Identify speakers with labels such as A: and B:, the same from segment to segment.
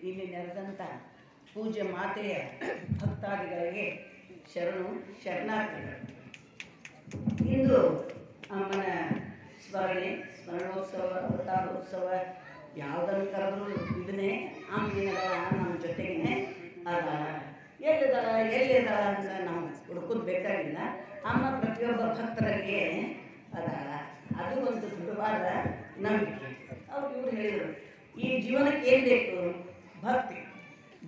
A: ಇಲ್ಲಿ ನೆರೆದಂಥ ಪೂಜ್ಯ ಮಾತೆಯ ಭಕ್ತಾದಿಗಳಿಗೆ ಶರಣು ಶರಣಾರ್ಥಿಗಳು. ಇಂದು ಅಮ್ಮನ ಸ್ಮರಣೋತ್ಸವ, ಅವತಾರೋತ್ಸವ ಯಾವುದನ್ನು ಕರೆದ್ರು ಇದನ್ನೇ ಅಮ್ಮನಿಗಳ ನಮ್ಮ ಜೊತೆಗೇ ಅದಾಳ. ಎಲ್ಲಿದ್ದಾಳ ಅಂತ ನಾವು ಹುಡುಕೋದು ಬೇಕಾಗಿಲ್ಲ. ಅಮ್ಮ ಪ್ರತಿಯೊಬ್ಬ ಭಕ್ತರಿಗೆ ಅದಾಳ. ಅದು ಒಂದು ದೃಢವಾದ ನಂಬಿಕೆ. ಇವ್ರು ಹೇಳಿದರು, ಈ ಜೀವನಕ್ಕೆ ಏನು ಬೇಕು? ಭಕ್ತಿ.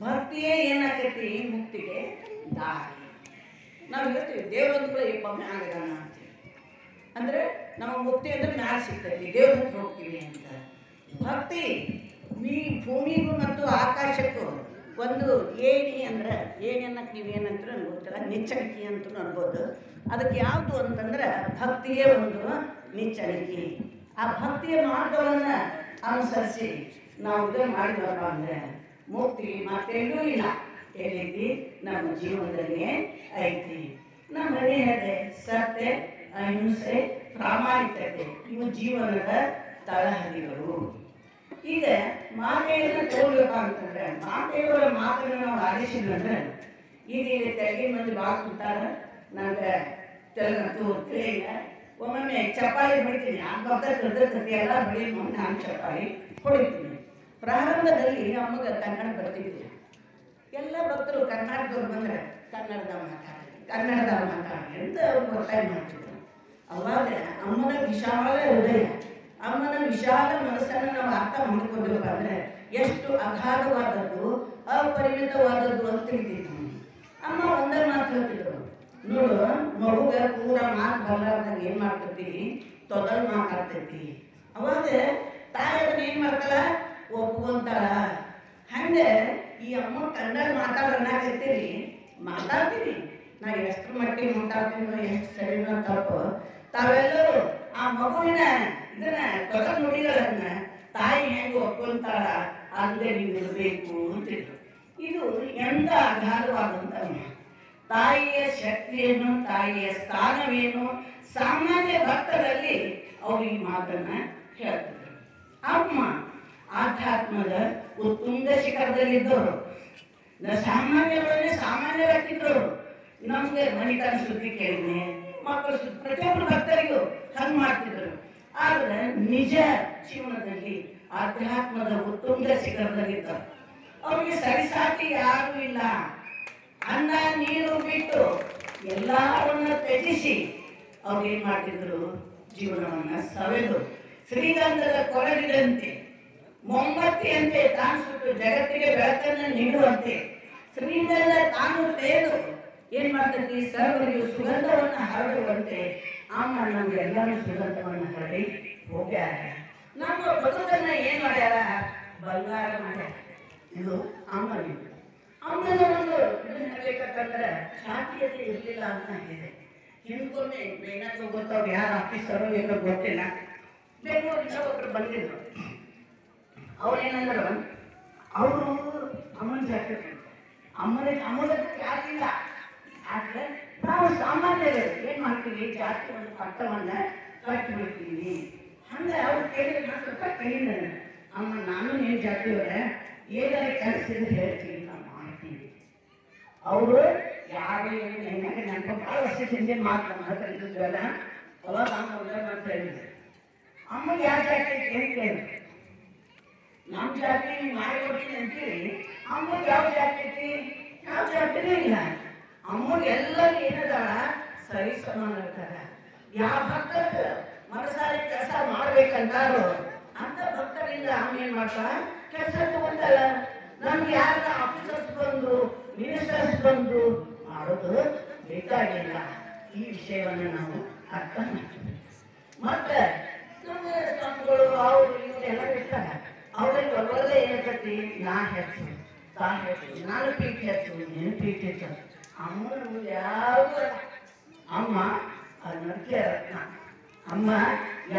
A: ಭಕ್ತಿಯೇ ಏನಾಗೈತಿ? ಮುಕ್ತಿಗೆ ದಾರಿ. ನಾವು ಹೇಳ್ತೀವಿ ದೇವ್ರಂತ ಕೂಡ ಏಪಮ್ಮೆ ಆಗದಾನ ಅಂತೀವಿ. ಅಂದರೆ ನಮಗೆ ಮುಕ್ತಿ ಅಂದರೆ ಮ್ಯಾಲೆ ಸಿಗ್ತೈತಿ, ದೇವ್ರ ಹತ್ರ ಹೋಗ್ತೀವಿ ಅಂತ. ಭಕ್ತಿ ಭೂಮಿಗೂ ಮತ್ತು ಆಕಾಶಕ್ಕೂ ಒಂದು ಏಣಿ. ಅಂದ್ರೆ ಏಣಿ ಅನ್ನಕ್ಕೆ ನೀವು ಏನಂತ ನನಗೆ ಗೊತ್ತಿಲ್ಲ, ನಿಚ್ಚಣಿಕೆ ಅಂತೂ ಅನ್ಬೋದು. ಅದಕ್ಕೆ ಯಾವುದು ಅಂತಂದ್ರೆ ಭಕ್ತಿಯೇ ಒಂದು ನಿಚ್ಚಣಿಕೆ. ಆ ಭಕ್ತಿಯ ಮಾರ್ಗವನ್ನು ಅನುಸರಿಸಿ ನಾವು ಇದು ಮಾಡಿದಪ್ಪ ಅಂದರೆ ಮುಕ್ತಿ ಮತ್ತೆಲ್ಲೂ ಇಲ್ಲ. ಏನೈತಿ? ನಮ್ಮ ಜೀವನದಲ್ಲಿ ಐತಿ. ನಮ್ಮ ಹೇಳಿದೆ ಸತ್ಯ, ಅಹಿಂಸೆ, ಪ್ರಾಮಾಣಿಕತೆ ಇವು ಜೀವನದ ತಳಹದಿಗಳು. ಈಗ ಮಾತೆಯನ್ನು ತಗೊಳ್ಬೇಕು ಅಂತಂದ್ರೆ ಮಾತೆಯವರ ಮಾತನ್ನು ನಾವು ಆಲಿಸಿದ್ರಂದ್ರೆ ಈಗ ತೆಲುಗಿನ ಮಂದಿ ಭಾಳ ಕೂತಾರೆ. ನನಗೆ ತೆಲುಗಂತೂ ತಿಳಿಯಿಲ್ಲ. ಒಮ್ಮೊಮ್ಮೆ ಚಪಾಳಿ ಹೊಡಿತೀನಿ. ಆ ಭಕ್ತ ಕೃತಜ್ಞತೆ ಎಲ್ಲ ಹೊಡಿ ಮುಂದೆ ನಾನು ಚಪಾಳಿ ಹೊಡಿತೀನಿ. ಪ್ರಾರಂಭದಲ್ಲಿ ಅಮ್ಮಗೆ ಕನ್ನಡ ಬರ್ತಿದ್ವಿ. ಎಲ್ಲ ಭಕ್ತರು ಕರ್ನಾಟಕದವ್ರು ಬಂದರೆ ಕನ್ನಡದ ಮಾತಾಡಿ ಅಂತ ಅವ್ರು ಒತ್ತಾಯ ಮಾಡ್ತಿದ್ರು. ಅವಾಗ ಅಮ್ಮನ ವಿಶಾಲ ಹೃದಯ, ಅಮ್ಮನ ವಿಶಾಲ ಮನಸ್ಸನ್ನು ನಾವು ಅರ್ಥ ಮಾಡಿಕೊಂಡಿರ್ಬೇಕಂದ್ರೆ ಎಷ್ಟು ಅಗಾಧವಾದದ್ದು, ಅಪರಿಮಿತವಾದದ್ದು ಅಂತ ತಿಳಿತಿದ್ವಿ. ಅಮ್ಮ ಒಂದೇ ಮಾತು ಹೇಳ್ತಿದ್ರು, ನೋಡು ಮಗುಗ ಪೂರ ಮಾತು ಬರಲಾರ್ದಾಗ ಏನು ಮಾಡ್ತೈತಿ? ತೊದಲ್ ಮಾತಾಡ್ತೈತಿ. ಅವಾಗ ತಾಯಿ ಅದನ್ನ ಏನು ಮಾಡ್ತಾಳ? ಒಪ್ಕೊಂತಾಳ. ಹಂಗೆ ಈ ಅಮ್ಮ ಕನ್ನಡ ಮಾತಾಡೋಣಾಕತ್ತೀರಿ, ಮಾತಾಡ್ತೀನಿ. ನಾ ಎಷ್ಟು ಮಟ್ಟಿಗೆ ಮಾತಾಡ್ತೀನೋ ಎಷ್ಟು ಸರಿನೋ ತಪ್ಪು ತಾವೆಲ್ಲರೂ ಆ ಮಗುವಿನ ಇದನ್ನ ತೊದಲ್ ನುಡಿಗಳನ್ನ ತಾಯಿ ಹೆಂಗೆ ಒಪ್ಕೊಂತಾಳ ಅಲ್ಲೇ ನೀವು ಇರಬೇಕು ಅಂತಿದ್ರು. ಇದು ಎಂತ ಅಗಾಧವಾದಂಥ ತಾಯಿಯ ಶಕ್ತಿಯನ್ನು, ತಾಯಿಯ ಸ್ಥಾನವೇನು ಸಾಮಾನ್ಯ ಭಕ್ತರಲ್ಲಿ ಅವರು ಈ ಮಾತನ್ನ ಹೇಳ್ತಿದ್ರು. ಅಮ್ಮ ಆಧ್ಯಾತ್ಮದ ಉತ್ತುಂಗ ಶಿಖರದಲ್ಲಿದ್ದವರು, ಸಾಮಾನ್ಯಗಳನ್ನೇ ಸಾಮಾನ್ಯರಾಗ್ತಿದ್ದವರು. ನಮಗೆ ಮಣಿತನ ಸುದ್ದಿ ಕೇಳಿದ್ನೆ, ಮಕ್ಕಳು ಸುದ್ದಿ, ಪ್ರತಿಯೊಬ್ಬರು ಭಕ್ತರಿಗೂ ಹಂಗೆ ಮಾಡ್ತಿದ್ರು. ಆದರೆ ನಿಜ ಜೀವನದಲ್ಲಿ ಆಧ್ಯಾತ್ಮದ ಉತ್ತುಂಗ ಶಿಖರದಲ್ಲಿದ್ದರು. ಅವ್ರಿಗೆ ಸರಿಸಾಟಿ ಯಾರೂ ಇಲ್ಲ. ಅನ್ನ ನೀರು ಬಿಟ್ಟು ಎಲ್ಲವನ್ನ ತ್ಯಜಿಸಿ ಅವ್ರು ಏನು ಮಾಡ್ತಿದ್ರು? ಜೀವನವನ್ನು ಸವೆದು ಶ್ರೀಗಂಧದ ಕೊರಗಿದಂತೆ, ಮೊಂಬತ್ತಿಯಂತೆ ತಾನು ಸುಟ್ಟು ಜಗತ್ತಿಗೆ ಬೆಳಕನ್ನು ನೀಡುವಂತೆ ಶ್ರೀಗಂಧ ತಾನು ತೇದು ಏನು ಮಾಡ್ತೈತಿ? ಸರ್ವರಿಗೂ ಸುಗಂಧವನ್ನು ಹರಡುವಂತೆ ಅಮ್ಮ ನಮಗೆಲ್ಲರೂ ಸುಗಂಧವನ್ನು ಹರಡಿ ಹೋಗ್ಯಾರ. ನಮ್ಮ ಬದುಕನ್ನ ಏನು ಮಾಡ್ಯಾರ? ಬಂಗಾರ ಮಾಡ್ಯಾರ. ಇದು ಅಮ್ಮನಿಗೆ. ಅಮ್ಮನ ಒಂದು ಇದನ್ನ ಹೇಳ್ಬೇಕಂತಂದ್ರೆ ಜಾತೀಯತೆ ಇರಲಿಲ್ಲ ಅಂತ ಇದೆ. ಹಿಂದ್ಕೊಮ್ಮೆ ಏನಾದ್ರು ಗೊತ್ತವ್ರು ಯಾರು ಆಫೀಸರು ಏನೋ ಗೊತ್ತಿಲ್ಲ, ಬೆಂಗಳೂರಿಂದ ಒಬ್ಬರು ಬಂದಿದ್ರು. ಅವ್ರೇನಂದ್ರು, ಅವರು ಅಮ್ಮನ ಜಾತಿ, ಅಮ್ಮನ ಜಾತಿ ಇಲ್ಲ. ಆದರೆ ನಾವು ಸಾಮಾನ್ಯರು ಏನು ಮಾಡ್ತೀವಿ? ಜಾತಿ ಒಂದು ಪಟ್ಟವನ್ನು ಕಟ್ಟಿಬಿಡ್ತೀವಿ. ಹಂಗೆ ಅವ್ರು ಕೇಳಿದ್ರೆ ನಾನು ಸ್ವಲ್ಪ ಕೇಳಿದ ಅಮ್ಮ, ನಾನು ಏನು ಜಾತಿಯವರೇ ಏನಾದ್ರು ಕಲಿಸಿದ್ರೆ ಹೇಳ್ತೀನಿ, ನಾವು ಮಾಡ್ತೀವಿ. ಅವರು ಯಾರು ಏನಾಗ ನೆನಪ ಭಾಳ ವರ್ಷದ ಹಿಂದೆ ಮಾತಾಡ್ತಿದ್ವಲ್ಲ, ಅವಾಗ ಅಂತ ಹೇಳಿದ್ರು. ಅಮ್ಮಗೆ ಯಾವ ಜಾತಿ ಏನು ಕೇಳಿ? ನಮ್ಮ ಜಾತಿ ನೀವು ಮಾಡಿಕೊಡ್ತೀನಿ ಅಂತೀವಿ. ಅಮ್ಮಗೆ ಯಾವ ಜಾತಿ ಐತಿ? ಯಾವ ಜಾತಿನೇ ಇಲ್ಲ. ಅಮ್ಮಗೆ ಎಲ್ಲರೂ ಏನದಾಳ? ಸರಿ ಸಮಾನ ಇರ್ತಾರೆ. ಯಾವ ಭಕ್ತರು ಮನಸಾರಿ ಕೆಲಸ ಮಾಡ್ಬೇಕಂತಾರೋ ಅಂತ ಭಕ್ತರಿಂದ ಅಮ್ಮ ಏನು ಮಾಡ್ತಾಳ? ಕೆಲಸ ತಗೊಂಡಲ್ಲ. ನಮ್ಗೆ ಯಾರ ಆಫೀಸರ್ಸ್ ಬಂದು ಮಿನಿಸ್ಟರ್ಸ್ ಬಂದು ಮಾಡೋದು ಬೇಕಾಗಿಲ್ಲ. ಈ ವಿಷಯವನ್ನು ನಾವು ಅರ್ಥ ಮಾಡ್ತೀವಿ. ಮತ್ತೆ ನಮ್ಮ ಸ್ವಾಮಿಗಳು ಅವರು ಇವರು ಎಲ್ಲ ಇರ್ತಾರೆ. ಅವ್ರಿಗೆ ಒಬ್ಬರದೇ ಏನಾಗ್ತೈತಿ? ನಾ ಹೆಚ್ಚು, ತಾ ಹೆಚ್ಚು, ನಾನು ಪೀಠ ಹೆಚ್ಚು, ನೀನು ಪೀಠ ಹೆಚ್ಚು. ಅಮ್ಮನ ಯಾವುದು ಅಮ್ಮ ಅದಕ್ಕೆ ರತ್ನ. ಅಮ್ಮ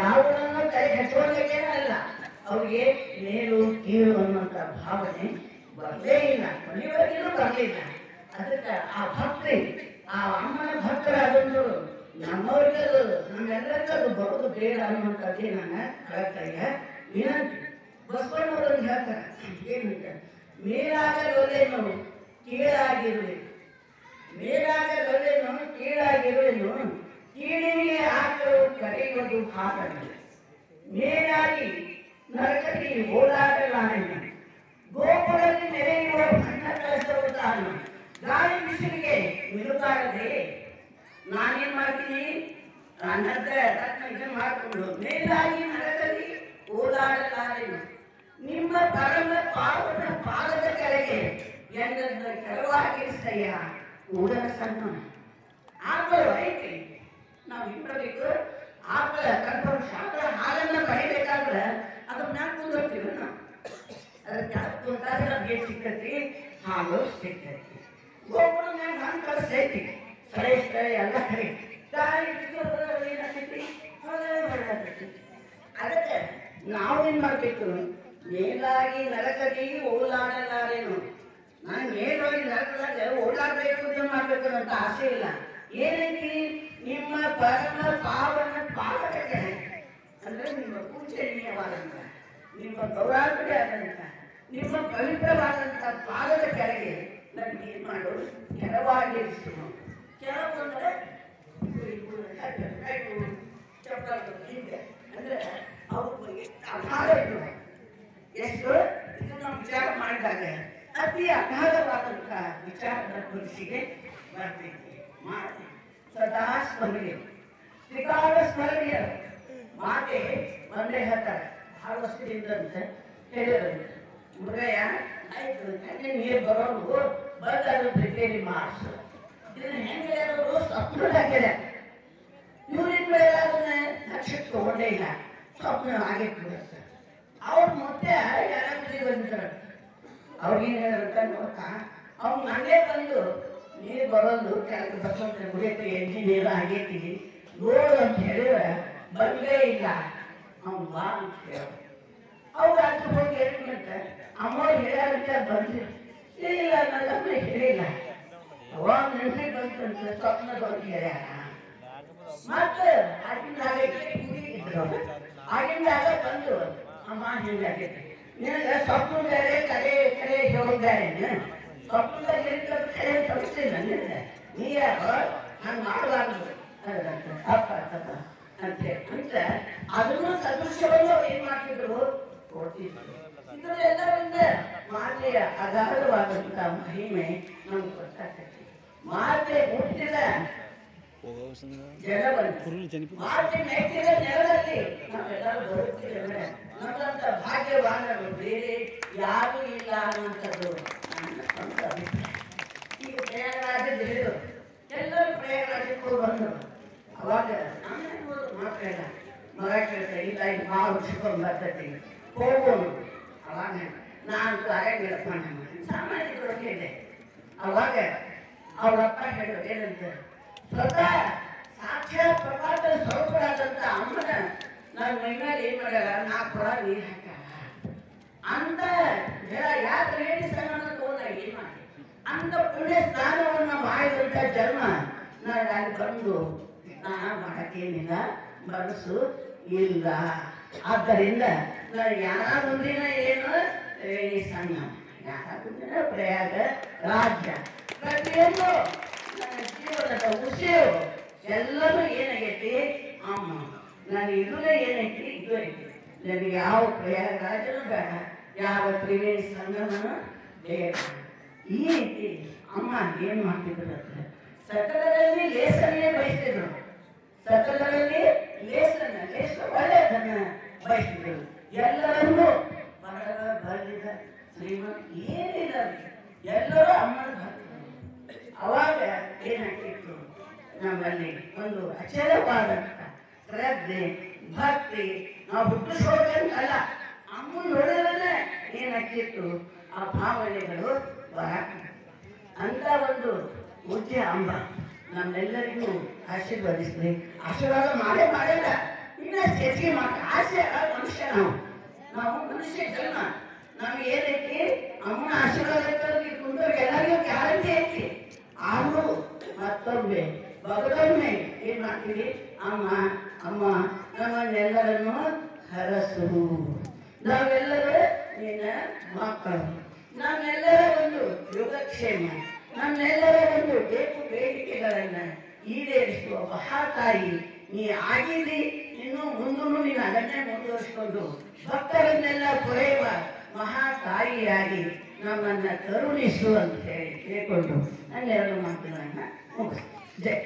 A: ಯಾವುದನ್ನು ಕೈ ಹೆಚ್ಚೋದಕ್ಕೇನಲ್ಲ, ಅವ್ರಿಗೆ ಮೇಲು ಕೀಳು ಅನ್ನುವಂಥ ಭಾವನೆ ಬರಲೇ ಇಲ್ಲ, ಮನೆಯವರೆಗೂ ಬರಲಿಲ್ಲ. ಅದಕ್ಕೆ ಆ ಭಕ್ತಿ, ಆ ಅಮ್ಮನ ಭಕ್ತರಾದಂದು ನಮ್ಮವ್ರಿಗದು ನಮ್ಮೆಲ್ಲರಿಗೂ ಅದು ಬರೋದು ಬೇಡ ಅನ್ನುವಂಥದ್ದೇ ನನ್ನ ಕಳಕಳಿಯ ವಿನಂತಿ. ಬಸವಣ್ಣವರನ್ನು ಹೇಳ್ತಾರೆ ಏನಂತ, ಮೇಲಾಗಲೊಲ್ಲೆನು ಕೀಳಾಗಿರುವೆ, ಮೇಲಾಗಲೊಲ್ಲೆನು ಕೀಳಾಗಿರುವೆನು, ಕೀಳಿಗೆ ಹಾಕಲು ಕರೆಯುವುದು ಹಾಗಲ್ಲ. ಮೇಲಾಗಿ ನರಕಕ್ಕೆ ಓಡಾಡಲಾರೆನು, ಗೋಪುರದಲ್ಲಿ ನೆರೆಯುವ ಬಣ್ಣ ಕಳಿಸುವ ತಾನು, ಗಾಳಿ ಬಿಸಿಲಿಗೆ ಮಿರುಗಾಡದೆ ನಾನೇನ್ ಮಾಡ್ತೀನಿ, ನನ್ನ ಹತ್ರ ಇದನ್ನು ಮಾಡಿಕೊಂಡು ಮೇಲಾಗಿ ನರಕದಲ್ಲಿ ಓಡಾಡಲಾರೆನು, ನಿಮ್ಮ ಪರಮ ಪಾವನ ಪಾದದ ಕೆಳಗೆ ಎಂದನ್ನು ಕೆಳವಾಗಿರಿಸಯ್ಯ ಕೂಡಲ ಸಣ್ಣ. ಆಕಳು ಐತಿ, ನಾವು ಇಬ್ಬರಬೇಕು. ಆಕಳ ಕನ್ಫರ್ಮ್ ಆಕಳ ಹಾಲನ್ನ ಪಡಿಬೇಕಾದ್ರೆ ಅದ್ರ ಮ್ಯಾಲ ಕುಂದಿರ್ತೀವಿ ನಾವು. ಅದ್ರ ಮ್ಯಾಲ ಕುಂತಾಗ ನಮ್ಗೆ ಸಿಕ್ಕತಿ, ಹಾಲು ಸಿಕ್ಕತಿ. ಗೋಪುರ ಮ್ಯಾಗ ಹಣ್ಣು ಕಳಿಸ್ತೈತಿ, ಶ್ರೇಷ್ಠ ಎಲ್ಲ ಕಡೆ ಗಾಳಿ ಏನಾಗ್ತೈತಿ, ಅದಕ್ಕೆ ನಾವೇನ್ ಮಾಡ್ಬೇಕು, ಮೇಲಾಗಿ ನರಕದಿ ಓಲಾಡಲಾರೇನು. ನಾನು ಮೇಲೋಗಿ ನರಕದಾಗ ಓಡಾಡಬೇಕು ಅಂತ ಮಾಡ್ಬೇಕು ಅಂತ ಆಸೆ ಇಲ್ಲ. ಏನೈತಿ, ನಿಮ್ಮ ಪರಮ ಪಾವನ ಪಾದದ ಕೆಳಗೆ, ಅಂದ್ರೆ ನಿಮ್ಮ ಪೂಜನೀಯವಾದಂತ, ನಿಮ್ಮ ಗೌರವಾನ್ವಿತ ಆದಂತ, ನಿಮ್ಮ ಪವಿತ್ರವಾದಂತ ಪಾದದ ಕೆಳಗೆ ನನಗೆ ಏನ್ ಮಾಡು, ಕೆಳವಾಗಿರಿಸು. ಕೆಲವು ಅಂದ್ರೆ ಹಿಂದೆ ಅಂದ್ರೆ ಅವ್ರು ಅಗಾಧ ಇದ್ರು. ಎಷ್ಟು ಇದು ನಾವು ವಿಚಾರ ಮಾಡಿದಾಗ ಅತಿ ಅಗಾಧವಾದಂತ ವಿಚಾರದ ಮನಸ್ಸಿಗೆ ಬರ್ತೈತಿ. ಮಾತೆ ಸದಾ ಸ್ಮರಣೀಯ, ತ್ರಿಕಾಲ ಸ್ಮರಣೀಯ. ಮಾತೆ ಒಂದೇ ಹೇಳ್ತಾರೆ, 6 ವರ್ಷದಿಂದ ಅಂತ ಹೇಳಿದಂತೆ, ಮೃಗಯ್ಯ ಆಯ್ತು ಕಣ್ಣಿ ನೀರು ಬರೋದು ಬಂದಾದ್ರು ಪ್ರಿಪೇರಿ ಮಾಡಿಸು. ಇದನ್ನ ಹೆಂಗೆ ಹೇಳೋರು ಸ್ವಪ್ನದಾಗಿದೆ. ಇವ್ರಿನ ಮೇಲೆ ಅದನ್ನ ಲಕ್ಷಕ್ಕೆ ತಗೊಂಡೇ ಇಲ್ಲ, ಸ್ವಪ್ನ ಹಾಗೆ ಬಿಡುತ್ತೆ. ಅವ್ರ ಮತ್ತೆ ಯಾರಾದ್ರೂ ಬಂದಿದ್ದಾರೆ, ಅವ್ರಿಗೇನು ಹೇಳಂತ ನೋಡ್ತಾ ಅವ್ನು ಮನೆ ಬಂದು ನೀರು ಬರೋದು ಕೆಳಗೆ ಬಸವಂತ ಗುಡಿಯಕ್ಕೆ ಎಂಜಿನಿಯರ್ ಆಗೈತಿ ನೋಡು ಅಂತ ಹೇಳಿದ್ರೆ ಬಂದೇ ಇಲ್ಲ. ಅವ್ನು ಬಾ ಅಂತ ಹೇಳ, ಅವ್ರು ಅದು ಹೋಗಿ ಹೇಳಿದಂತೆ ಅಮ್ಮ ಹೇಳಂತ ಬಂದು ಇಲ್ಲ, ನನ್ನ ಹೇಳಿಲ್ಲ. ಅವಾಗ ನೆನಪಿ ಬಂತಂತ ಸ್ವಪ್ನ ಬಂದು ಹೇಳ್ಯಾರ. ಮತ್ತೆ ಆಗಿಂದಾಗ ಇದ್ರು, ಆಗಿಂದಾಗ ಬಂದು ಅಮ್ಮ ಹಿಂಗಾಗೈತಿ, ನಿನಗೆ ಸ್ವಪ್ನ ಬೇರೆ ಕರೆ ಕರೆ ಹೇಳಿದ್ದಾರೆ, ಸ್ವಪ್ನದಾಗ ಕರೆ ತಪ್ಪಿಸಿಲ್ಲ ನಿನ್ನೆ, ನೀ ಯಾರು ಹಂಗೆ ಮಾಡಬಾರ್ದು ಅಪ್ಪ ತಪ್ಪ ಅಂತೇಳಿ ಅಂತ ಅದನ್ನು ಸದೃಶ್ಯವನ್ನು ಏನ್ ಮಾಡ್ತಿದ್ರು ಕೊಡ್ತಿದ್ರು. ಇದರೆಲ್ಲರಿಂದ ಮಾತೆಯ ಅಗಾಧವಾದಂತ ಮಹಿಮೆ ನಮ್ಗೆ ಗೊತ್ತಾಗ್ತೈತಿ. ಮಾತೆ ಹುಟ್ಟಿದ ಜನವನ್ನು, ಮಾತೆ ಮೆಟ್ಟಿದ ನೆಲದಲ್ಲಿ ನಾವೆಲ್ಲರೂ ಬರುತ್ತಿದ್ದೇವೆ. ನಮ್ಮಂತ ಭಾಗ್ಯವಾನರು ಬೇರೆ ಯಾರೂ ಇಲ್ಲ ಅನ್ನುವಂಥದ್ದು ನನ್ನ ಸ್ವಂತ ಅಭಿಪ್ರಾಯ. ಈಗ ಪ್ರಯಾಗರಾಜ ತಿಳಿದು ಎಲ್ಲರೂ ಪ್ರಯಾಗರಾಜಕ್ಕೂ ಬಂದರು. ಅವಾಗ ನಮ್ಮ ಮಾತ್ರ ಇಲ್ಲ, ಮಗ ಕೇಳ್ತಾ ಇಲ್ಲ, ಈಗ ಭಾಳ ಉಡ್ಸ್ಕೊಂಡು ಬರ್ತೈತಿ ಹೋಗೋಣ. ಅವಾಗ ನಾನು ಆಗಂಗಿಲ್ಲಪ್ಪ, ನಮ್ಮ ಸಾಮಾನ್ಯರು ಹೇಳಿದೆ. ಅವಾಗ ಅವರಪ್ಪ ಹೇಳಿದ್ರು ಏನಂತ, ಸ್ವತಃ ಸಾಕ್ಷಾತ್ ಪ್ರಪಾತದ ಸ್ವರೂಪರಾದಂತ ಅಮ್ಮನ ನನ್ನ ಮೈ ಮೇಲೆ ಏನ್ ಮಾಡ್ಯಾರ, 4 ಕೊಡ ನೀರು ಹಾಕ್ಯಾರ ಅಂತ ಯಾಕೆ ಹೇಳಿ ಸಣ್ಣ ತಗೊಂಡಾಗ ಏನ್ ಮಾಡಿ ಅಂತ ಪುಣ್ಯ ಸ್ನಾನವನ್ನ ಮಾಡಿದಂತ ಜನ್ಮ ನಾನು ಅಲ್ಲಿ ಬಂದು ಸ್ನಾನ ಮಾಡಕ್ಕೇನಿಲ್ಲ, ಮನಸ್ಸು ಇಲ್ಲ. ಆದ್ದರಿಂದ ನಾನು ಯಾರ ಮುಂದಿನ ಏನು ರೇಣಿ ಸಣ್ಣ, ಯಾರ ಮುಂದಿನ ಪ್ರಯಾಗ ರಾಜ್ಯ, ಪ್ರತಿಯೊಂದು ನನ್ನ ಜೀವನದ ಉಸಿರು ಎಲ್ಲರೂ ಏನಾಗೈತಿ, ಅಮ್ಮ ನಾನು ಇದುವೇ ಏನೈತಿ, ಇದು ಐತಿ. ನನಗೆ ಯಾವ ಪ್ರಯಾಗರಾಜನು ಬೇಡ, ಯಾವ ತ್ರಿವೇಣಿ ಸಂಗಮನು ಬೇಡ. ಈ ರೀತಿ ಅಮ್ಮ ಏನ್ ಮಾಡ್ತಿದ್ರು ಅಂದ್ರೆ ಸಕಲರಲ್ಲಿ ಲೇಸನ್ನೇ ಬಯಸ್ತಿದ್ರು, ಸಕಲರಲ್ಲಿ ಲೇಸನ್ನ ಒಳ್ಳೆಯದನ್ನ ಬಯಸ್ತಿದ್ರು. ಎಲ್ಲರನ್ನೂ ಬಡವ ಬಲ್ಲಿದ ಶ್ರೀಮಂತ ಏನಿಲ್ಲ, ಎಲ್ಲರೂ ಅಮ್ಮನ ಭಕ್ತರು. ಅವಾಗ ಏನಾಗ್ತಿತ್ತು, ನಮ್ಮಲ್ಲಿ ಒಂದು ಅಚಲವಾದಂತ ಶ್ರದ್ಧೆ ಭಕ್ತಿ ನಾವು ಹುಟ್ಟಿಸ್ಕೋಬೇಕಂತಲ್ಲ, ಅಮ್ಮನ ನೋಡಿದ್ರೆ ಏನಾಗ್ತಿತ್ತು, ಆ ಭಾವನೆಗಳು ಬರಕ ಅಂತ ಒಂದು ಪೂಜ್ಯ ಅಮ್ಮ ನಮ್ಮೆಲ್ಲರಿಗೂ ಆಶೀರ್ವದಿಸ್ಲಿ. ಆಶೀರ್ವಾದ ಮಾಡಿಲ್ಲ, ಇನ್ನ ಹೆಚ್ಚಿಗೆ ಮಾಡಿ ಆಸೆ ಮನುಷ್ಯ, ನಾವು ಮನುಷ್ಯ ಜನ್ಮ, ನಮ್ಗೆ ಏನೈತಿ ಅಮ್ಮನ ಆಶೀರ್ವಾದ ಕುಂದೋಗಿ ಎಲ್ಲರಿಗೂ ಗ್ಯಾರಂಟಿ ಐತಿ. ಆದ್ರೂ ಮತ್ತೊಮ್ಮೆ ಬಗದೊಮ್ಮೆ ಏನ್ ಮಾಡ್ತೀವಿ, ಅಮ್ಮ ಅಮ್ಮ ನಮ್ಮನ್ನೆಲ್ಲರನ್ನು ಹರಸು, ನಾವೆಲ್ಲರೂ ನಿನ್ನ ಮಕ್ಕಳು, ನಮ್ಮೆಲ್ಲ ಯೋಗಕ್ಷೇಮ ನಮ್ಮೆಲ್ಲರ ಒಂದು ಬೇಡಿಕೆಗಳನ್ನ ಈಡೇರಿಸುವ ಮಹಾತಾಯಿ ನೀ ಆಗಿದ್ದಿ. ಇನ್ನು ಮುಂದೂ ನೀನು ಅದನ್ನೇ ಮುಂದುವರಿಸಿಕೊಂಡು ಭಕ್ತರನ್ನೆಲ್ಲ ಪೊರೆಯುವ ಮಹಾತಾಯಿಯಾಗಿ ನಮ್ಮನ್ನ ಕರುಣಿಸು ಅಂತ ಹೇಳಿ ಕೇಳಿಕೊಂಡು ನನ್ನ ಎರಡು ಮಾತುಗಳನ್ನ ಮುಗಿಸ್ತೀನಿ. ಜೈ.